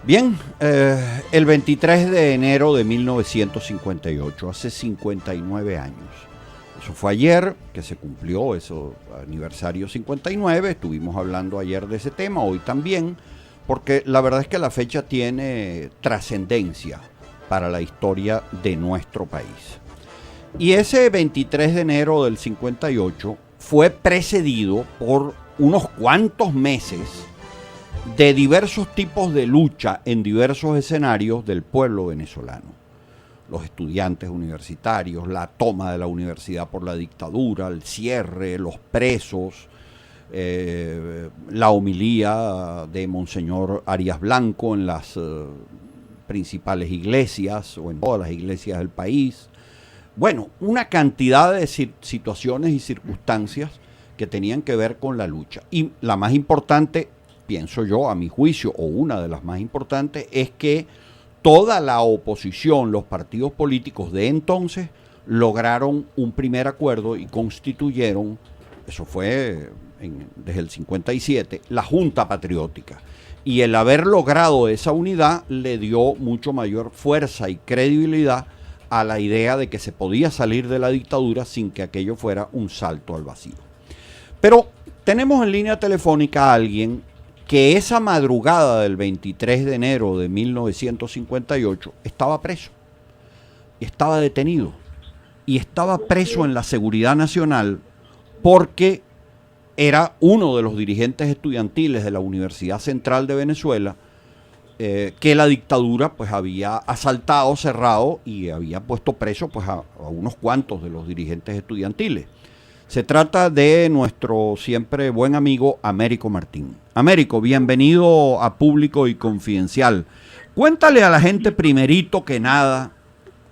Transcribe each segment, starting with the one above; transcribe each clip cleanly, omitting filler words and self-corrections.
Bien, el 23 de enero de 1958, hace 59 años. Eso fue ayer que se cumplió ese aniversario 59, estuvimos hablando ayer de ese tema, hoy también, porque la verdad es que la fecha tiene trascendencia para la historia de nuestro país. Y ese 23 de enero del 58 fue precedido por unos cuantos meses de diversos tipos de lucha en diversos escenarios del pueblo venezolano. Los estudiantes universitarios, la toma de la universidad por la dictadura, el cierre, los presos, la homilía de Monseñor Arias Blanco en las principales iglesias o en todas las iglesias del país. Bueno, una cantidad de situaciones y circunstancias que tenían que ver con la lucha. Y la más importante, pienso yo, a mi juicio, o una de las más importantes, es que toda la oposición, los partidos políticos de entonces, lograron un primer acuerdo y constituyeron, eso fue desde el 57, la Junta Patriótica. Y el haber logrado esa unidad le dio mucho mayor fuerza y credibilidad a la idea de que se podía salir de la dictadura sin que aquello fuera un salto al vacío. Pero tenemos en línea telefónica a alguien que esa madrugada del 23 de enero de 1958 estaba preso, estaba detenido y estaba preso en la Seguridad Nacional porque era uno de los dirigentes estudiantiles de la Universidad Central de Venezuela que la dictadura pues había asaltado, cerrado y había puesto preso pues a unos cuantos de los dirigentes estudiantiles. Se trata de nuestro siempre buen amigo Américo Martín. Américo, bienvenido a Público y Confidencial. Cuéntale a la gente primerito que nada,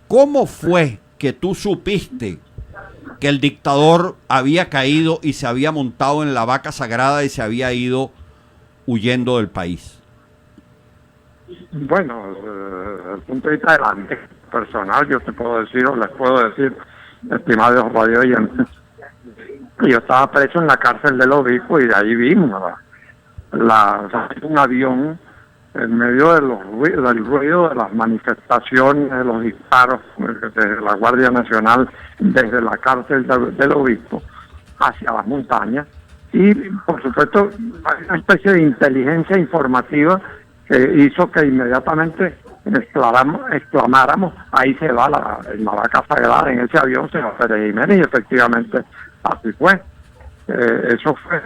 ¿cómo fue que tú supiste que el dictador había caído y se había montado en la vaca sagrada y se había ido huyendo del país? Bueno, desde el punto de vista de la personal, yo te puedo decir, o les puedo decir, estimados radio oyentes, yo estaba preso en la cárcel del Obispo y de ahí vimos un avión en medio del ruido de las manifestaciones, de los disparos de la Guardia Nacional desde la cárcel del Obispo hacia las montañas. Y, por supuesto, hay una especie de inteligencia informativa que hizo que inmediatamente exclamáramos, ahí se va la vaca sagrada, en ese avión se va Pérez Jiménez, y efectivamente así fue. Eso fue,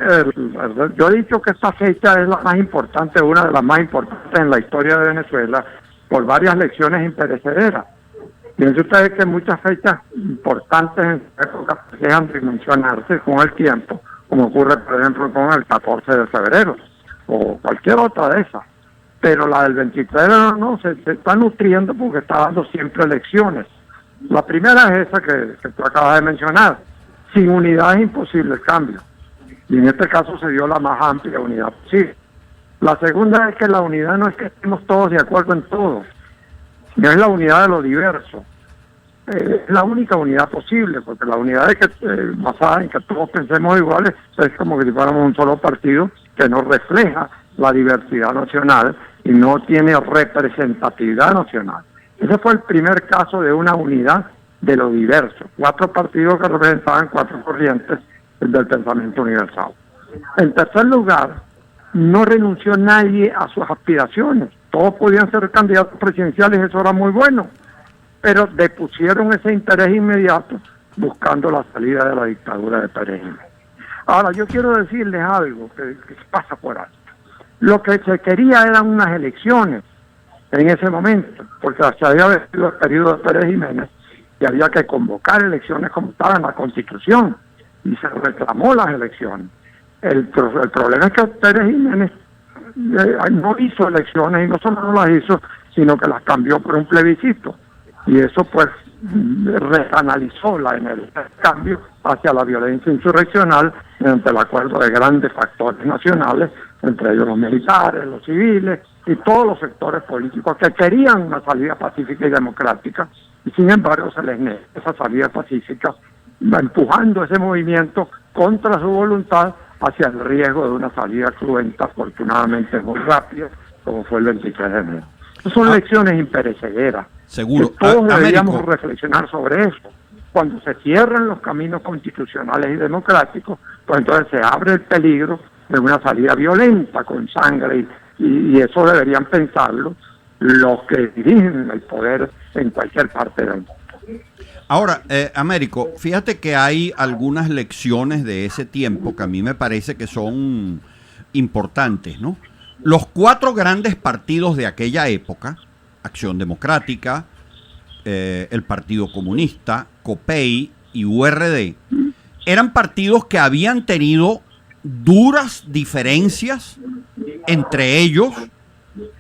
yo he dicho que esta fecha es la más importante, una de las más importantes en la historia de Venezuela, por varias lecciones imperecederas. Piensen ustedes que muchas fechas importantes en su época dejan de mencionarse con el tiempo, como ocurre, por ejemplo, con el 14 de febrero, o cualquier otra de esas. Pero la del 23 no, se está nutriendo porque está dando siempre elecciones. La primera es esa que tú acabas de mencionar. Sin unidad es imposible el cambio. Y en este caso se dio la más amplia unidad posible. La segunda es que la unidad no es que estemos todos de acuerdo en todo, sino es la unidad de lo diverso. Es la única unidad posible, porque la unidad es que basada en que todos pensemos iguales es como que si fuéramos un solo partido que no refleja la diversidad nacional y no tiene representatividad nacional. Ese fue el primer caso de una unidad de lo diverso, 4 partidos que representaban 4 corrientes del pensamiento universal. En tercer lugar, no renunció nadie a sus aspiraciones, todos podían ser candidatos presidenciales, eso era muy bueno, pero depusieron ese interés inmediato buscando la salida de la dictadura de Pérez Jiménez. Ahora, yo quiero decirles algo que pasa por alto. Lo que se quería eran unas elecciones en ese momento, porque se había vencido el periodo de Pérez Jiménez y había que convocar elecciones como estaba en la Constitución, y se reclamó las elecciones. El problema es que Pérez Jiménez no hizo elecciones, y no solo no las hizo, sino que las cambió por un plebiscito, y eso pues recanalizó la energía del cambio hacia la violencia insurreccional mediante el acuerdo de grandes factores nacionales, entre ellos los militares, los civiles y todos los sectores políticos que querían una salida pacífica y democrática, y sin embargo se les negó esa salida pacífica, empujando ese movimiento contra su voluntad hacia el riesgo de una salida cruenta, afortunadamente muy rápida, como fue el 23 de enero. Son lecciones imperecederas. Seguro. Que todos deberíamos Américo, reflexionar sobre eso. Cuando se cierran los caminos constitucionales y democráticos, pues entonces se abre el peligro de una salida violenta con sangre y eso deberían pensarlo los que dirigen el poder en cualquier parte del mundo. ahora, Américo, fíjate que hay algunas lecciones de ese tiempo que a mí me parece que son importantes, ¿no? Los 4 grandes partidos de aquella época, Acción Democrática, el Partido Comunista, COPEI y URD, eran partidos que habían tenido duras diferencias entre ellos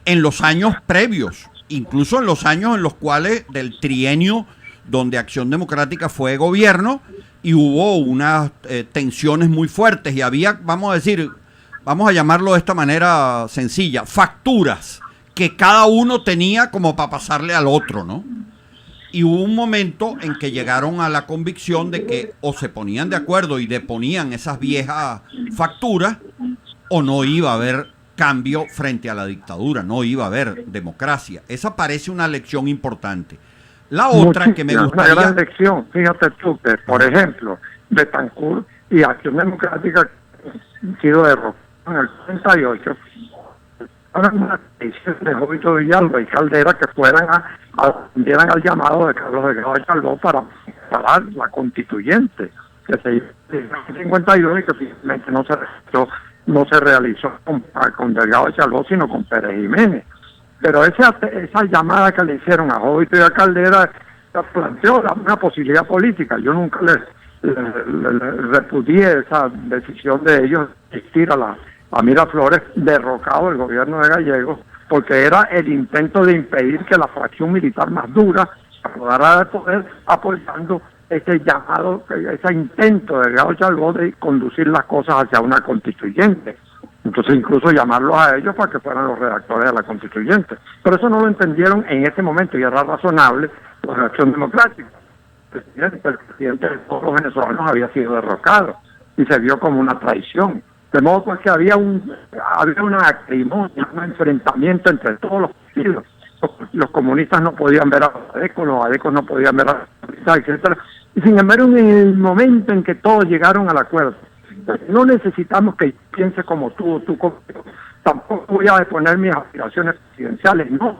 en los años previos, incluso en los años en los cuales del trienio donde Acción Democrática fue gobierno y hubo unas tensiones muy fuertes y había, vamos a decir, vamos a llamarlo de esta manera sencilla, facturas que cada uno tenía como para pasarle al otro, ¿no? Y hubo un momento en que llegaron a la convicción de que o se ponían de acuerdo y deponían esas viejas facturas o no iba a haber cambio frente a la dictadura, no iba a haber democracia. Esa parece una lección importante. La otra que me gustaría... Una gran lección, fíjate tú, que por ejemplo, Betancourt y Acción Democrática han sido derrotados en el 38, ahora una decisión de Jovito Villalba y Caldera que fueran atendieran al llamado de Carlos Delgado de Chalbaud para parar la constituyente que se hizo en el 52 y que finalmente no se realizó con Delgado de Chalbaud sino con Pérez Jiménez. Pero esa llamada que le hicieron a Jovito y a Caldera planteó una posibilidad política. Yo nunca le repudié esa decisión de ellos de ir a Miraflores derrocado el gobierno de Gallegos, porque era el intento de impedir que la fracción militar más dura acomodara de poder, apoyando ese llamado, ese intento de Delgado Chalbaud de conducir las cosas hacia una constituyente. Entonces incluso llamarlos a ellos para que fueran los redactores de la constituyente. Pero eso no lo entendieron en ese momento y era razonable por la Acción Democrática. El presidente de todos los venezolanos había sido derrocado y se vio como una traición. De modo pues que había una acrimonia, un enfrentamiento entre todos los partidos. Los comunistas no podían ver a los adecos no podían ver a los comunistas, etcétera. Y sin embargo, en el momento en que todos llegaron al acuerdo, no necesitamos que piense como tú o tú como yo. Tampoco voy a exponer mis aspiraciones presidenciales, no.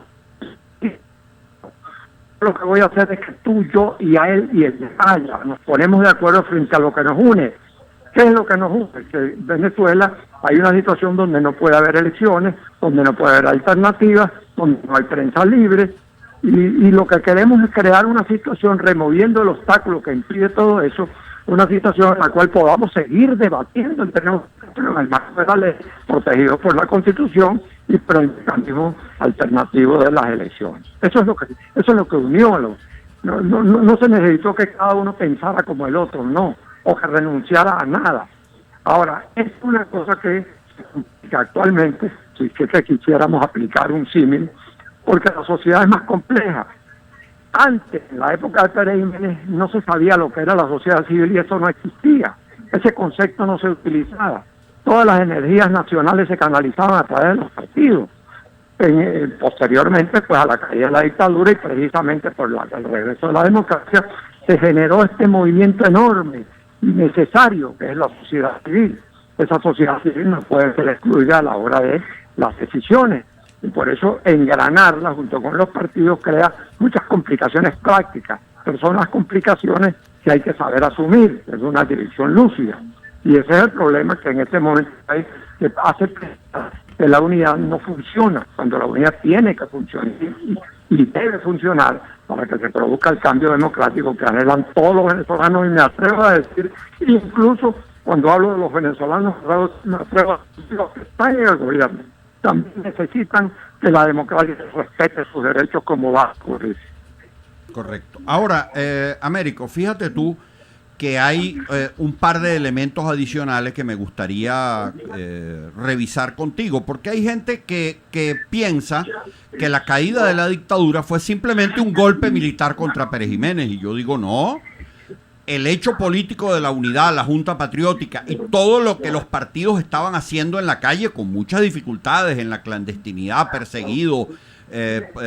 Lo que voy a hacer es que tú, yo y a él y el de allá nos ponemos de acuerdo frente a lo que nos une. ¿Qué es lo que nos une? Que en Venezuela hay una situación donde no puede haber elecciones, donde no puede haber alternativas, donde no hay prensa libre, y lo que queremos es crear una situación removiendo el obstáculo que impide todo eso, una situación en la cual podamos seguir debatiendo en el marco de la ley, protegidos por la Constitución y por el mecanismo alternativo de las elecciones. Eso es lo que unió. No se necesitó que cada uno pensara como el otro, no, o que renunciara a nada. Ahora, es una cosa que actualmente, si que quisiéramos aplicar un símil, porque la sociedad es más compleja. Antes, en la época de Pérez Jiménez, no se sabía lo que era la sociedad civil y eso no existía. Ese concepto no se utilizaba. Todas las energías nacionales se canalizaban a través de los partidos. Posteriormente, pues a la caída de la dictadura y precisamente por el regreso de la democracia, se generó este movimiento enorme y necesario que es la sociedad civil. Esa sociedad civil no puede ser excluida a la hora de las decisiones. Y por eso engranarla junto con los partidos crea muchas complicaciones prácticas, pero son las complicaciones que hay que saber asumir, es una dirección lúcida. Y ese es el problema que en este momento hay, que hace que la unidad no funciona, cuando la unidad tiene que funcionar y debe funcionar para que se produzca el cambio democrático que anhelan todos los venezolanos, y me atrevo a decir, incluso cuando hablo de los venezolanos, me atrevo a decir los que están en el gobierno, también necesitan que la democracia respete sus derechos como va a ocurrir. Correcto. Ahora, Américo, fíjate tú que hay un par de elementos adicionales que me gustaría revisar contigo, porque hay gente que piensa que la caída de la dictadura fue simplemente un golpe militar contra Pérez Jiménez, y yo digo no. el hecho político de la unidad, la Junta Patriótica y todo lo que los partidos estaban haciendo en la calle con muchas dificultades, en la clandestinidad, perseguidos,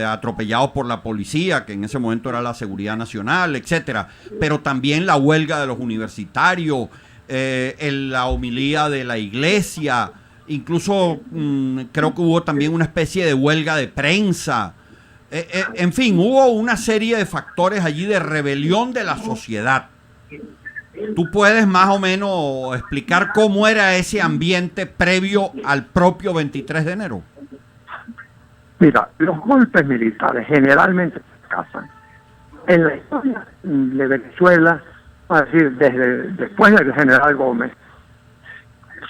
atropellados por la policía, que en ese momento era la Seguridad Nacional, etcétera, pero también la huelga de los universitarios, la homilía de la iglesia, incluso creo que hubo también una especie de huelga de prensa. En fin, hubo una serie de factores allí de rebelión de la sociedad. ¿Tú puedes más o menos explicar cómo era ese ambiente previo al propio 23 de enero? Mira, los golpes militares generalmente fracasan. En la historia de Venezuela, es decir, después del general Gómez,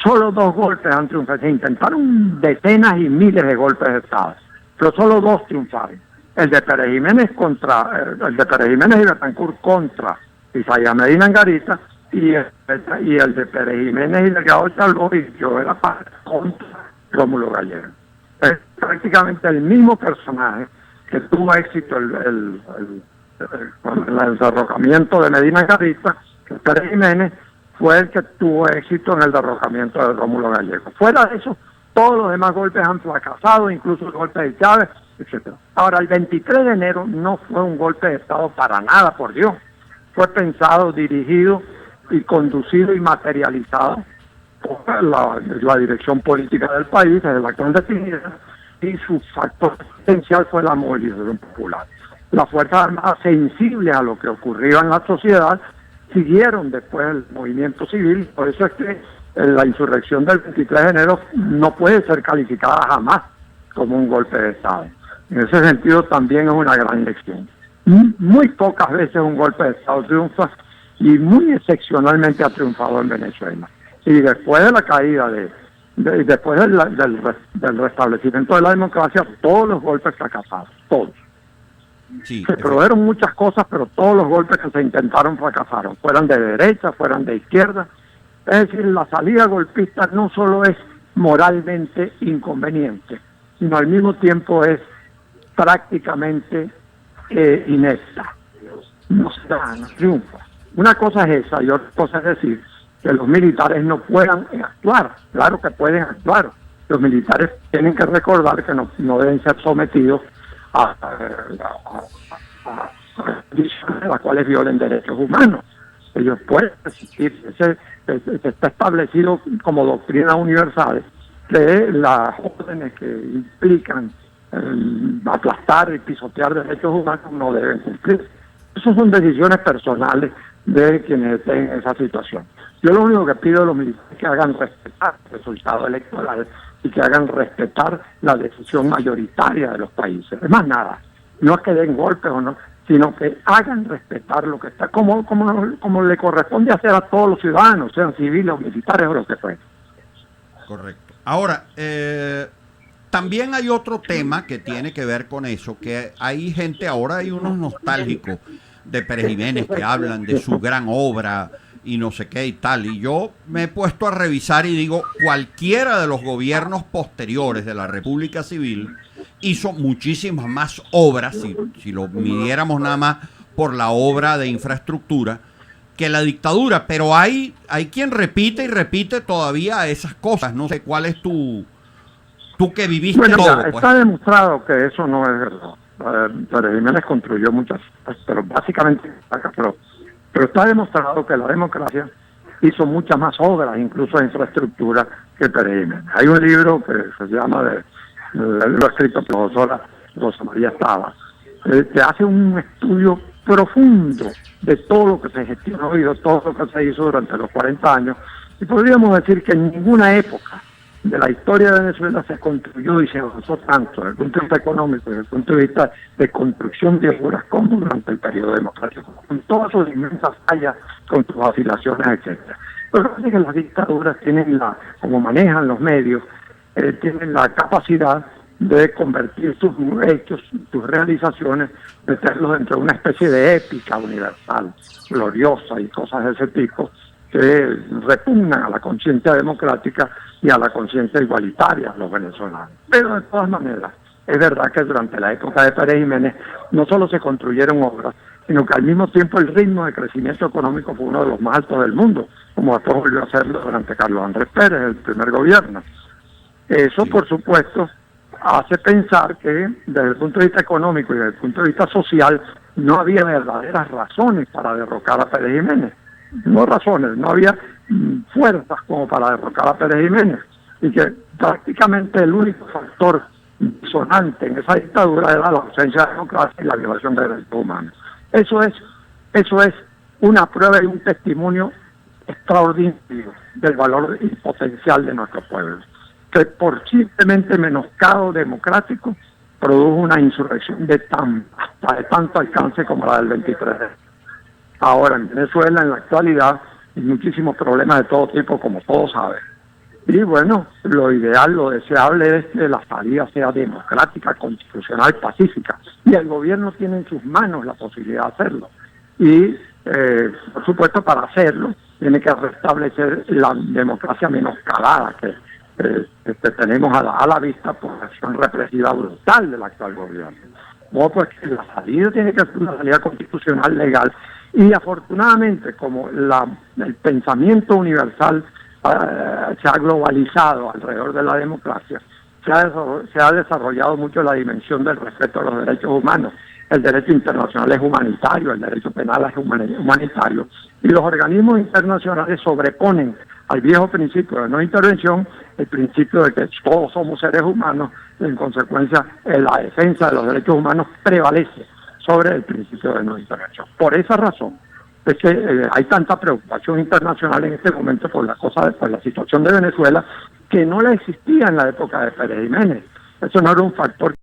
solo 2 golpes han triunfado. Se intentaron decenas y miles de golpes de Estado, pero solo 2 triunfaron. El de Pérez Jiménez y Betancourt contra Isaías Medina Angarita, y el de Pérez Jiménez y Delgado Chalbó y Joel Paz contra Rómulo Gallego. Es prácticamente el mismo personaje que tuvo éxito con el derrocamiento de Medina Angarita, que Pérez Jiménez fue el que tuvo éxito en el derrocamiento de Rómulo Gallego. Fuera de eso, todos los demás golpes han fracasado, incluso el golpe de Chávez, etcétera. Ahora, el 23 de enero no fue un golpe de Estado para nada, por Dios. Fue pensado, dirigido y conducido y materializado por la dirección política del país, desde la clandestinidad, y su factor esencial fue la movilización popular. Las Fuerzas Armadas, sensibles a lo que ocurría en la sociedad, siguieron después el movimiento civil. Por eso es que la insurrección del 23 de enero no puede ser calificada jamás como un golpe de Estado. En ese sentido también es una gran lección. Muy pocas veces un golpe de Estado triunfa, y muy excepcionalmente ha triunfado en Venezuela. Y después de la caída después del restablecimiento de la democracia, todos los golpes fracasaron, todos. Sí, se produjeron muchas cosas, pero todos los golpes que se intentaron fracasaron, fueran de derecha, fueran de izquierda. Es decir, la salida golpista no solo es moralmente inconveniente, sino al mismo tiempo es prácticamente inepta. No se da, no triunfa. Una cosa es esa, y otra cosa es decir que los militares no puedan actuar. Claro que pueden actuar. Los militares tienen que recordar que no deben ser sometidos a condiciones las cuales violen derechos humanos. Ellos pueden resistir. Está establecido como doctrina universal que las órdenes que implican aplastar y pisotear derechos humanos no deben cumplir. Esas son decisiones personales de quienes estén en esa situación. Yo lo único que pido a los militares es que hagan respetar el resultado electoral y que hagan respetar la decisión mayoritaria de los países. Es más nada, no es que den golpes o no, sino que hagan respetar lo que está, como le corresponde hacer a todos los ciudadanos, sean civiles o militares o lo que fuera. Correcto. Ahora, también hay otro tema que tiene que ver con eso, que hay gente, ahora hay unos nostálgicos de Pérez Jiménez que hablan de su gran obra y no sé qué y tal, y yo me he puesto a revisar y digo, cualquiera de los gobiernos posteriores de la República Civil hizo muchísimas más obras, si lo midiéramos nada más por la obra de infraestructura, que la dictadura, pero hay quien repite y repite todavía esas cosas. No sé cuál es tú que viviste todo. Pues. Está demostrado que eso no es verdad. Pérez Jiménez construyó muchas cosas, pero básicamente, pero está demostrado que la democracia hizo muchas más obras, incluso de infraestructura, que Pérez Jiménez. Hay un libro que se llama, lo ha escrito la profesora Rosa María Estaba, que hace un estudio profundo de todo lo que se gestionó y de todo lo que se hizo durante los 40 años, y podríamos decir que en ninguna época de la historia de Venezuela se construyó y se avanzó tanto desde el punto de vista económico, desde el punto de vista de construcción de obras, como durante el periodo democrático, con todas sus inmensas fallas, con sus vacilaciones, etcétera. Lo que pasa es que las dictaduras tienen como manejan los medios, tienen la capacidad de convertir sus hechos, sus realizaciones, meterlos dentro de una especie de épica universal, gloriosa y cosas de ese tipo, que repugnan a la conciencia democrática y a la conciencia igualitaria de los venezolanos. Pero de todas maneras, Es verdad que durante la época de Pérez Jiménez no solo se construyeron obras, sino que al mismo tiempo el ritmo de crecimiento económico fue uno de los más altos del mundo, como después volvió a serlo durante Carlos Andrés Pérez, el primer gobierno. Eso, por supuesto, hace pensar que desde el punto de vista económico y desde el punto de vista social no había verdaderas razones para derrocar a Pérez Jiménez. No razones, no había fuerzas como para derrocar a Pérez Jiménez. Y que prácticamente el único factor disonante en esa dictadura era la ausencia de democracia y la violación de derechos humanos. Eso es una prueba y un testimonio extraordinario del valor y potencial de nuestro pueblo, que por simplemente menoscabo democrático produjo una insurrección de tanto alcance como la del 23. Ahora, en Venezuela, en la actualidad, hay muchísimos problemas de todo tipo, como todos saben. Y bueno, lo ideal, lo deseable es que la salida sea democrática, constitucional, pacífica. Y el gobierno tiene en sus manos la posibilidad de hacerlo. Y, por supuesto, para hacerlo, tiene que restablecer la democracia menoscabada que tenemos a la vista por la acción represiva brutal del actual gobierno. No, pues la salida tiene que ser una salida constitucional legal. Y afortunadamente, como el pensamiento universal se ha globalizado alrededor de la democracia, se ha desarrollado mucho la dimensión del respeto a los derechos humanos. El derecho internacional es humanitario, el derecho penal es humanitario, y los organismos internacionales sobreponen al viejo principio de no intervención el principio de que todos somos seres humanos, y en consecuencia la defensa de los derechos humanos prevalece sobre el principio de no intervención. Por esa razón es que hay tanta preocupación internacional en este momento por la situación de Venezuela, que no la existía en la época de Pérez Jiménez. Eso no era un factor